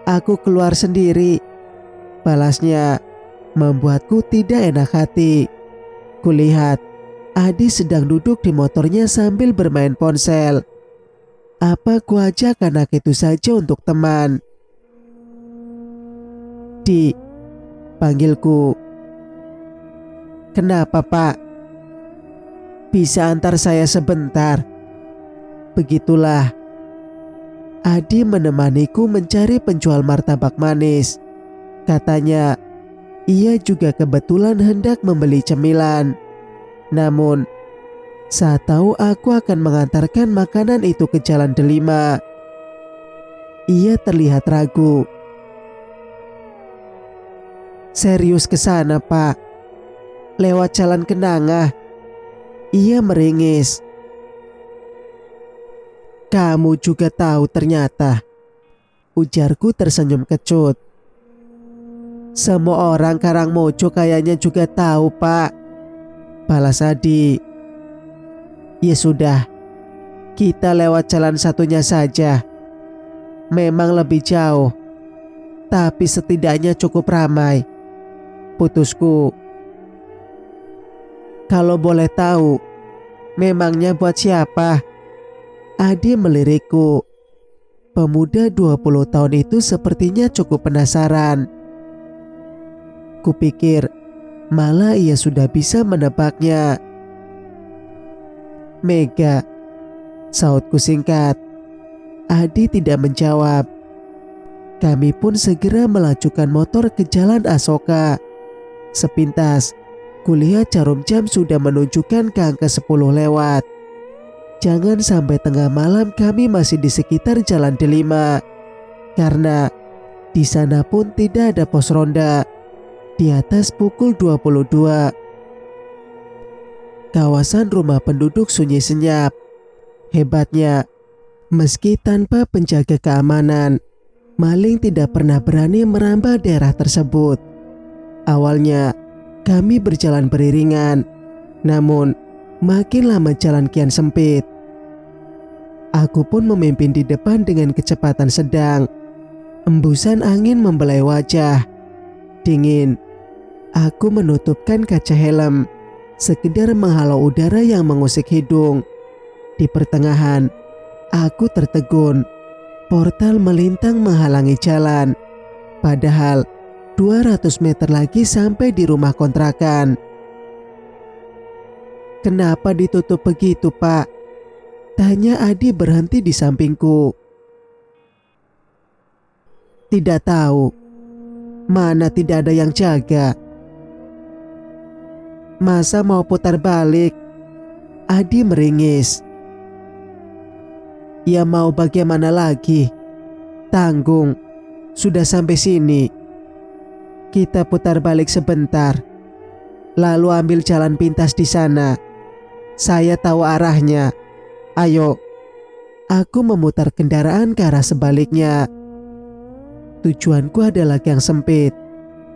aku keluar sendiri," balasnya, membuatku tidak enak hati. Kulihat Adi sedang duduk di motornya sambil bermain ponsel. Apa ku ajak anak itu saja untuk teman? "Di," panggilku. "Kenapa, Pak? Bisa antar saya sebentar?" Begitulah. Adi menemaniku mencari penjual martabak manis. Katanya, ia juga kebetulan hendak membeli cemilan. Namun, saat tahu aku akan mengantarkan makanan itu ke Jalan Delima, ia terlihat ragu. "Serius ke sana, Pak? Lewat Jalan Kenanga?" Ia meringis. "Kamu juga tahu ternyata," ujarku tersenyum kecut. "Semua orang Karangmojo kayaknya juga tahu, Pak," balas Adi. "Ya sudah, kita lewat jalan satunya saja. Memang lebih jauh, tapi setidaknya cukup ramai," putusku. "Kalau boleh tahu, memangnya buat siapa?" Adi melirikku. Pemuda 20 tahun itu sepertinya cukup penasaran. Kupikir malah ia sudah bisa menebaknya. "Mega," sautku singkat. Adi tidak menjawab. Kami pun segera melajukan motor ke Jalan Asoka. Sepintas, kulihat jarum jam sudah menunjukkan ke angka 10 lewat. Jangan sampai tengah malam kami masih di sekitar Jalan Delima, karena di sana pun tidak ada pos ronda di atas pukul 22. Kawasan rumah penduduk sunyi senyap. Hebatnya, meski tanpa penjaga keamanan, maling tidak pernah berani merambah daerah tersebut. Awalnya, kami berjalan beriringan, namun makin lama jalan kian sempit. Aku pun memimpin di depan dengan kecepatan sedang. Embusan angin membelai wajah. Dingin. Aku menutupkan kaca helm, sekedar menghalau udara yang mengusik hidung. Di pertengahan, aku tertegun. Portal melintang menghalangi jalan. Padahal 200 meter lagi sampai di rumah kontrakan. "Kenapa ditutup begitu, Pak?" tanya Adi berhenti di sampingku. "Tidak tahu. Mana tidak ada yang jaga." "Masa mau putar balik?" Adi meringis. "Ya mau bagaimana lagi? Tanggung. Sudah sampai sini. Kita putar balik sebentar, lalu ambil jalan pintas di sana. Saya tahu arahnya. Ayo." Aku memutar kendaraan ke arah sebaliknya. Tujuanku adalah gang sempit,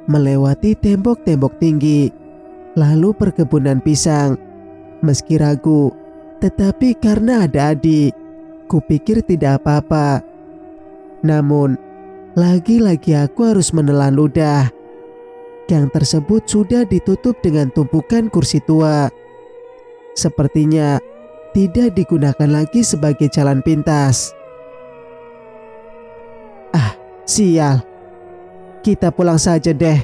melewati tembok-tembok tinggi. lalu perkebunan pisang. Meski ragu, tetapi karena ada adik, kupikir tidak apa-apa. Namun, lagi-lagi aku harus menelan ludah. Gang tersebut sudah ditutup dengan tumpukan kursi tua. Sepertinya tidak digunakan lagi sebagai jalan pintas. Ah, sial. Kita pulang saja deh.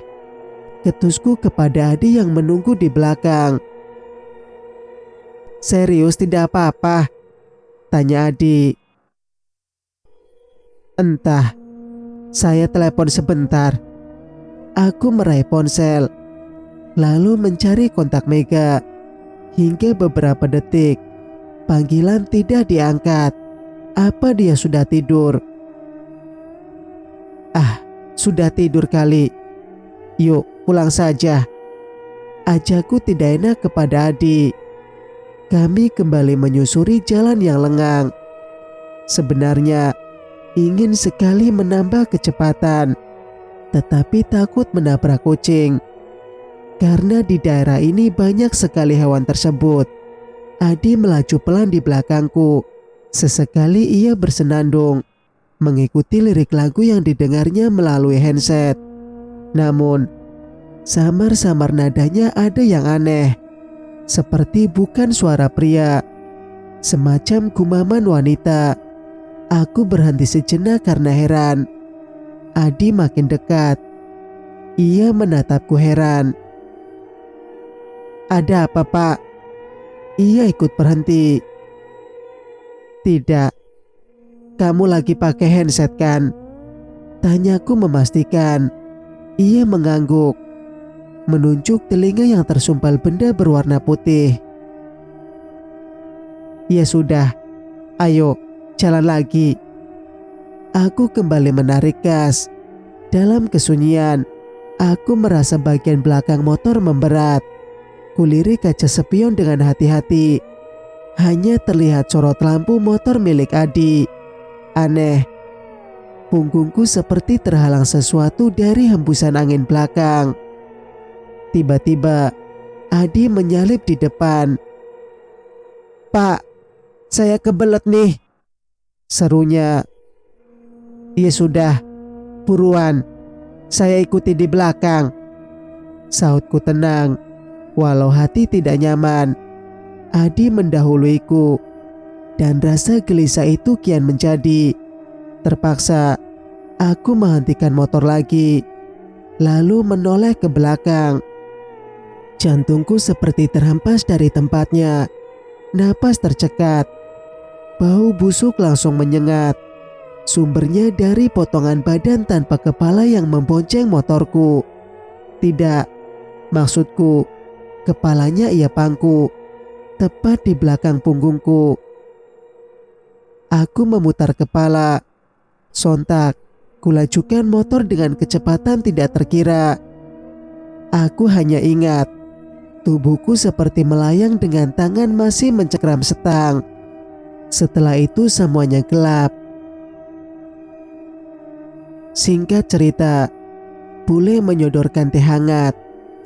Ketusku kepada Adi yang menunggu di belakang. Serius tidak apa-apa? Tanya Adi. Entah, saya telepon sebentar. Aku meraih ponsel, lalu mencari kontak Mega. Hingga beberapa detik, panggilan tidak diangkat. Apa dia sudah tidur? Ah, sudah tidur kali. Yuk, pulang saja. Ajakku tidak enak kepada Adi. Kami kembali menyusuri jalan yang lengang. Sebenarnya ingin sekali menambah kecepatan, tetapi takut menabrak kucing. Karena di daerah ini banyak sekali hewan tersebut. Adi melaju pelan di belakangku. Sesekali ia bersenandung, mengikuti lirik lagu yang didengarnya melalui handset. Namun, samar-samar nadanya ada yang aneh. Seperti bukan suara pria, semacam kumaman wanita. Aku berhenti sejenak karena heran. Adi makin dekat. Ia menatapku heran. Ada apa, Pak? Ia ikut berhenti. Tidak. Kamu lagi pakai handset kan? Tanyaku memastikan. Ia mengangguk, menunjuk telinga yang tersumpal benda berwarna putih. Ya sudah, ayo jalan lagi. Aku kembali menarik gas. Dalam kesunyian, aku merasa bagian belakang motor memberat. Kulirik kaca spion dengan hati-hati. Hanya terlihat sorot lampu motor milik Adi. Aneh. Punggungku seperti terhalang sesuatu dari hembusan angin belakang. Tiba-tiba, Adi menyalip di depan. Pak, saya kebelet nih, serunya. Ya sudah, buruan, saya ikuti di belakang, sautku tenang, walau hati tidak nyaman. Adi mendahuluiku, dan rasa gelisah itu kian menjadi. Terpaksa, aku menghentikan motor lagi, lalu menoleh ke belakang. Jantungku seperti terhempas dari tempatnya. Napas tercekat. Bau busuk langsung menyengat. Sumbernya dari potongan badan tanpa kepala yang membonceng motorku. Tidak, maksudku, kepalanya ia pangku, tepat di belakang punggungku. Aku memutar kepala. Sontak, kulajukan motor dengan kecepatan tidak terkira. Aku hanya ingat, tubuhku seperti melayang dengan tangan masih mencengkram setang. Setelah itu semuanya gelap. Singkat cerita, bule menyodorkan teh hangat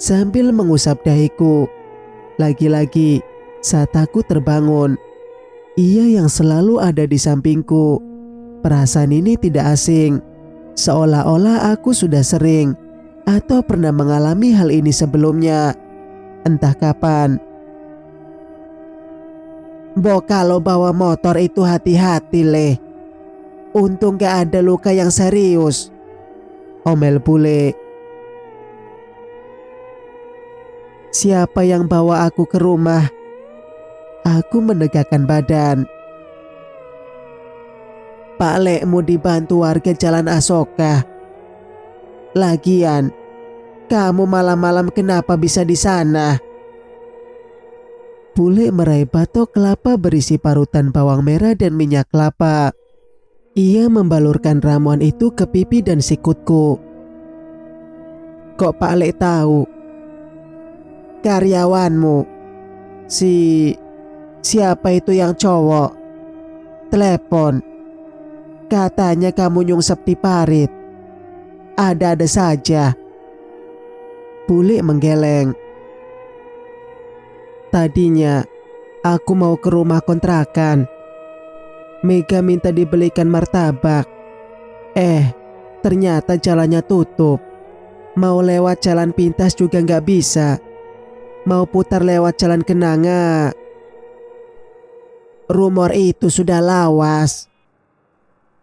sambil mengusap dahiku. Lagi-lagi saat aku terbangun, ia yang selalu ada di sampingku. Perasaan ini tidak asing, seolah-olah aku sudah sering atau pernah mengalami hal ini sebelumnya, entah kapan. Mbok kalau bawa motor itu hati-hati leh. Untung gak ada luka yang serius, omel bule. Siapa yang bawa aku ke rumah? Aku menegakkan badan. Pak Lekmu dibantu warga Jalan Asoka. Lagian, kamu malam-malam kenapa bisa di sana? Bule meraih batok kelapa berisi parutan bawang merah dan minyak kelapa. Ia membalurkan ramuan itu ke pipi dan sikutku. Kok Pak Lek tahu? Karyawanmu. Siapa itu yang cowok? Telepon. Katanya kamu nyungsep di parit. Ada-ada saja. Bule menggeleng. Tadinya aku mau ke rumah kontrakan. Mega minta dibelikan martabak. Ternyata jalannya tutup. Mau lewat jalan pintas juga nggak bisa. Mau putar lewat jalan kenanga. Rumor itu sudah lawas.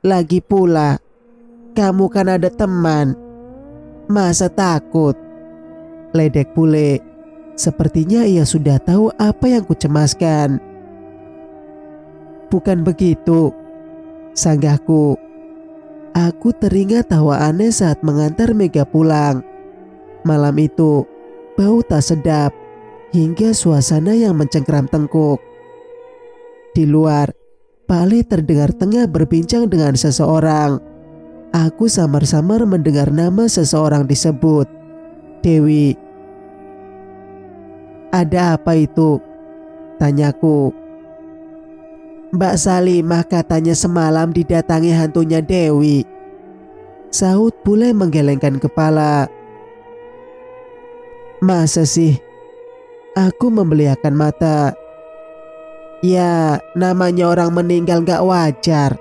Lagi pula, kamu kan ada teman. Masa takut? Ledek bule. Sepertinya ia sudah tahu apa yang kucemaskan. Bukan begitu, sanggahku. Aku teringat tawa aneh saat mengantar Mega pulang. Malam itu, bau tak sedap hingga suasana yang mencengkeram tengkuk. Di luar, Pale terdengar tengah berbincang dengan seseorang. Aku samar-samar mendengar nama seseorang disebut, Dewi. Ada apa itu? Tanyaku. Mbak Salimah katanya semalam didatangi hantunya Dewi. Sahut bule menggelengkan kepala. Masa sih? Aku membeliakan mata. Ya, namanya orang meninggal gak wajar.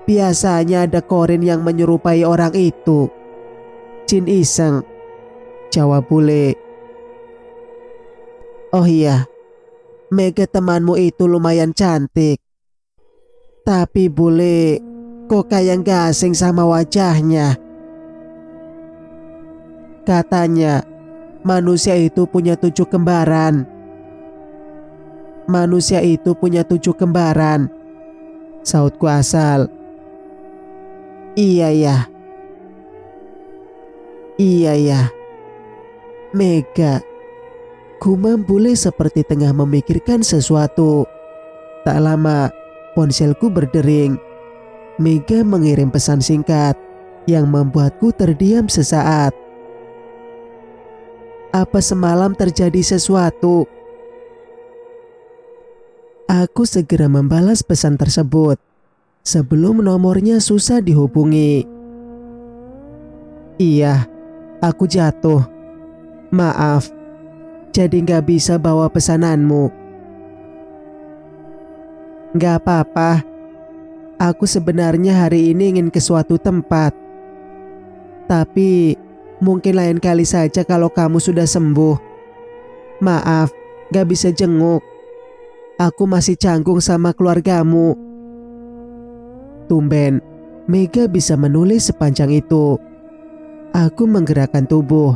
Biasanya ada korin yang menyerupai orang itu. Jin iseng, jawab bule. Oh iya, Mega temanmu itu lumayan cantik. Tapi bule, kok kayak gak asing sama wajahnya. Katanya, manusia itu punya 7 kembaran. Manusia itu punya 7 kembaran. Sautku asal. Iya ya. Iya ya. Mega. Gumam bule seperti tengah memikirkan sesuatu. Tak lama, ponselku berdering. Mega mengirim pesan singkat yang membuatku terdiam sesaat. Apa semalam terjadi sesuatu? Aku segera membalas pesan tersebut sebelum nomornya susah dihubungi. Iya, aku jatuh. Maaf, jadi gak bisa bawa pesananmu. Gak apa-apa. Aku sebenarnya hari ini ingin ke suatu tempat. Tapi mungkin lain kali saja kalau kamu sudah sembuh. Maaf, gak bisa jenguk. Aku masih canggung sama keluargamu. Tumben, Mega bisa menulis sepanjang itu. Aku menggerakkan tubuh.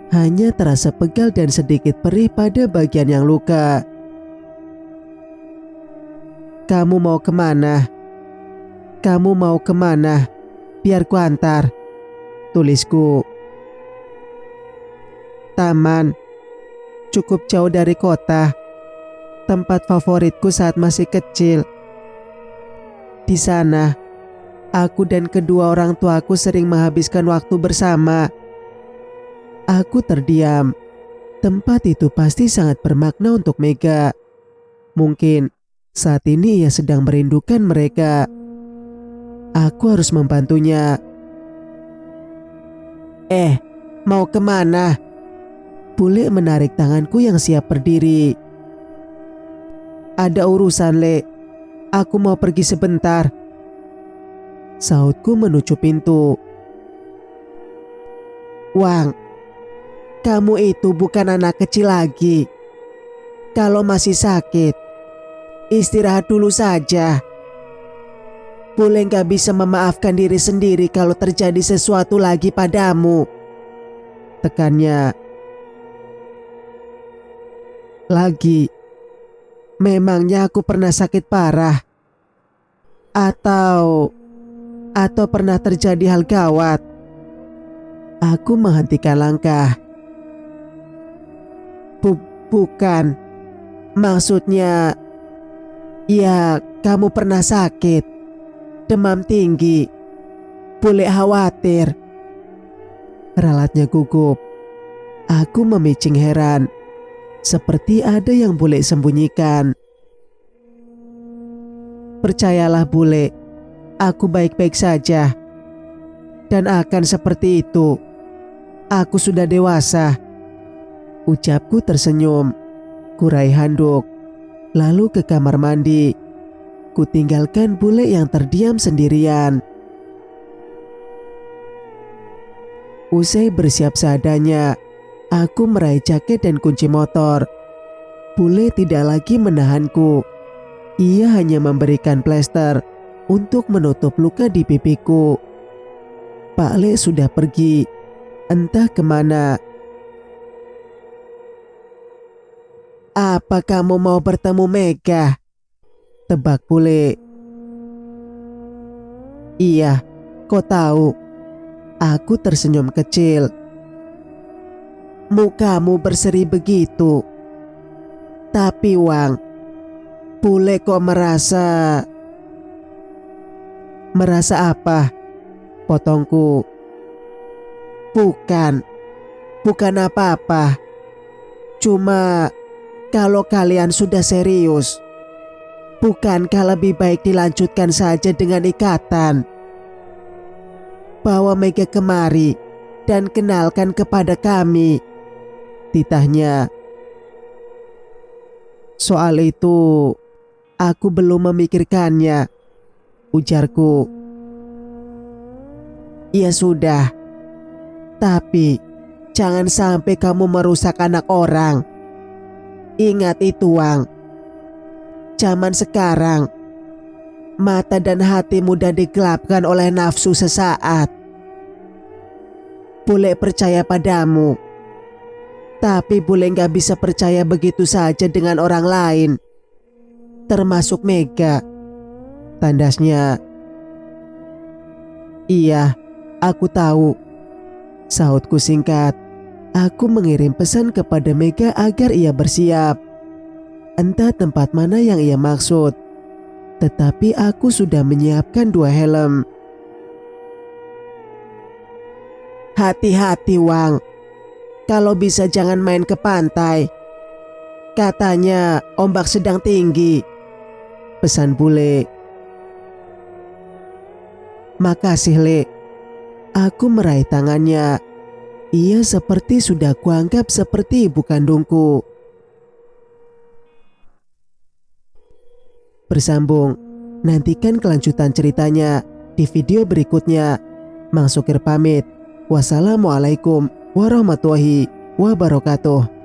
Hanya terasa pegal dan sedikit perih pada bagian yang luka. Kamu mau kemana? Kamu mau kemana? Biar ku antar. Tulisku. Taman. Cukup jauh dari kota. Tempat favoritku saat masih kecil. Di sana, aku dan kedua orang tuaku sering menghabiskan waktu bersama. Aku terdiam. Tempat itu pasti sangat bermakna untuk Mega. Mungkin saat ini ia sedang merindukan mereka. Aku harus membantunya. Mau kemana? Bule menarik tanganku yang siap berdiri. Ada urusan, Le. Aku mau pergi sebentar. Sautku menuju pintu. Wang, kamu itu bukan anak kecil lagi. Kalau masih sakit, istirahat dulu saja. Boleh gak bisa memaafkan diri sendiri kalau terjadi sesuatu lagi padamu. Tekannya. Lagi. Memangnya aku pernah sakit parah? Atau pernah terjadi hal gawat? Aku menghentikan langkah. Bukan. Maksudnya, ya kamu pernah sakit. Demam tinggi. Boleh khawatir. Ralatnya gugup. Aku memicing heran. Seperti ada yang bule sembunyikan. Percayalah bule, aku baik-baik saja. Dan akan seperti itu. Aku sudah dewasa. Ucapku tersenyum. Kurai handuk, lalu ke kamar mandi. Kutinggalkan bule yang terdiam sendirian. Usai bersiap seadanya, aku meraih jaket dan kunci motor. Bule tidak lagi menahanku. Ia hanya memberikan plester untuk menutup luka di pipiku. Pak Le sudah pergi, entah kemana. "Apa kamu mau bertemu Mega?" tebak bule. "Iya, kau tahu." Aku tersenyum kecil. "Mukamu berseri begitu. Tapi Wang, bule kok merasa..." "Merasa apa?" potongku. Bukan apa-apa. Cuma kalau kalian sudah serius, bukankah lebih baik dilanjutkan saja dengan ikatan? Bawa Mega kemari dan kenalkan kepada kami, titahnya. Soal itu aku belum memikirkannya, ujarku. Ya sudah, tapi jangan sampai kamu merusak anak orang. Ingat itu, Wang. Zaman sekarang, mata dan hati mudah digelapkan oleh nafsu sesaat. Bule percaya padamu, tapi bule gak bisa percaya begitu saja dengan orang lain, termasuk Mega, tandasnya. Iya, aku tahu, sahutku singkat. Aku mengirim pesan kepada Mega agar ia bersiap. Entah tempat mana yang ia maksud, tetapi aku sudah menyiapkan 2 helm. Hati-hati, Wang. Kalau bisa jangan main ke pantai. Katanya ombak sedang tinggi, pesan bule. Makasih, Le. Aku meraih tangannya. Ia seperti sudah kuanggap seperti ibu kandungku. Bersambung. Nantikan kelanjutan ceritanya di video berikutnya. Mang Sukir pamit. Wassalamualaikum warahmatullahi wabarakatuh.